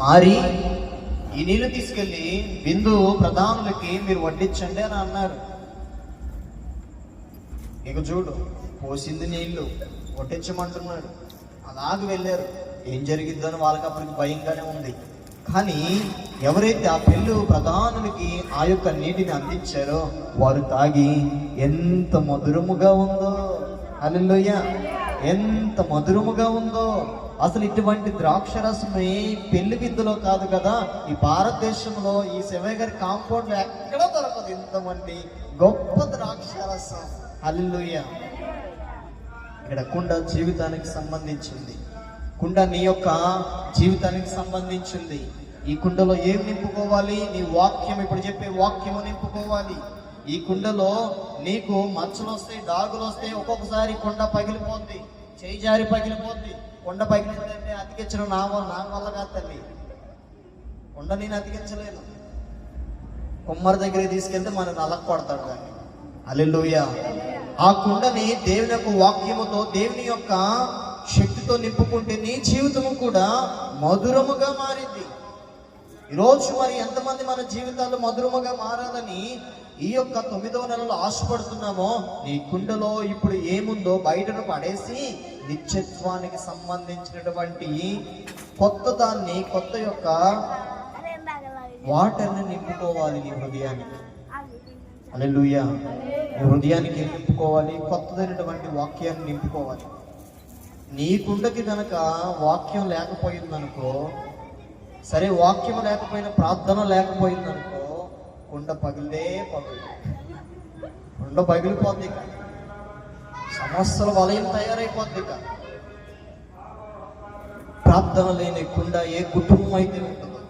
మారి ఈ నీళ్లు తీసుకెళ్ళి బిందు ప్రధానులకి మీరు వడ్డించండి అని అన్నారు. ఇక చూడు, పోసింది నీళ్లు వడ్డించమంటున్నాడు. అలాగే వెళ్ళారు. ఏం జరిగిద్దని వాళ్ళకి అప్పటికి భయంగానే ఉంది. కానీ ఎవరైతే ఆ పెళ్ళు ప్రధానునికి ఆ యొక్క నీటిని అందించారో వారు తాగి ఎంత మధురముగా ఉందో, హల్లెలూయా, ఎంత మధురముగా ఉందో. అసలు ఇటువంటి ద్రాక్షరసమే పెళ్లి విందులో కాదు కదా, ఈ భారతదేశంలో ఈ శివయ్య గారి కాంపౌండ్ లో ఎక్కడ దొరకదు ఇంతమంది గొప్ప ద్రాక్షరసం. హల్లెలూయా. ఇక్కడ కుండ జీవితానికి సంబంధించింది. కుండ నీ యొక్క జీవితానికి సంబంధించింది. ఈ కుండలో ఏం నింపుకోవాలి? నీ వాక్యం, ఇప్పుడు చెప్పే వాక్యము నింపుకోవాలి. ఈ కుండలో నీకు మచ్చలు వస్తాయి, డాగులు వస్తాయి. ఒక్కొక్కసారి కుండ పగిలిపోద్ది, చేయి జారి పగిలిపోద్ది. కుండ పగిలిందంటే అతికించడం నా వల్ల కాదు తల్లి. కుండ నేను అతికించలేను. కుమ్మరి దగ్గరికి తీసుకెళ్తే మన నలక్ కొడతాడు దాన్ని. హల్లెలూయా. ఆ కుండని దేవుని యొక్క వాక్యముతో, దేవుని యొక్క శక్తితో నింపుకుంటే నీ జీవితము కూడా మధురముగా మారింది. ఈరోజు మరి ఎంతమంది మన జీవితాలు మధురముగా మారాలని ఈ యొక్క 9వ నెలలో ఆశపడుతున్నామో, నీ కుండలో ఇప్పుడు ఏముందో బయటను పడేసి నిత్యత్వానికి సంబంధించినటువంటి కొత్త దాన్ని, కొత్త యొక్క వాటర్ని నింపుకోవాలి నీ హృదయానికి. హల్లెలూయా. నీ హృదయానికి ఏం నింపుకోవాలి? కొత్తదైనటువంటి వాక్యాన్ని నింపుకోవాలి. నీ కుండకి కనుక వాక్యం లేకపోయిందనుకో, సరే వాక్యం లేకపోయినా ప్రార్థన లేకపోయిందనుకో, కుండ పగిలిదే పగులు, కుండ పగిలిపోద్ది. ఇక సమస్యల వలయం తయారైపోద్ది. ఇక ప్రార్థన లేని కుండ ఏ కుటుంబం అయితే ఉంటుందో,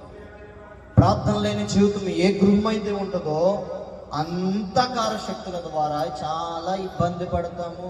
ప్రార్థన లేని జీవితం ఏ గృహం అయితే ఉంటుందో, అంధకార శక్తుల ద్వారా చాలా ఇబ్బంది పడతాము.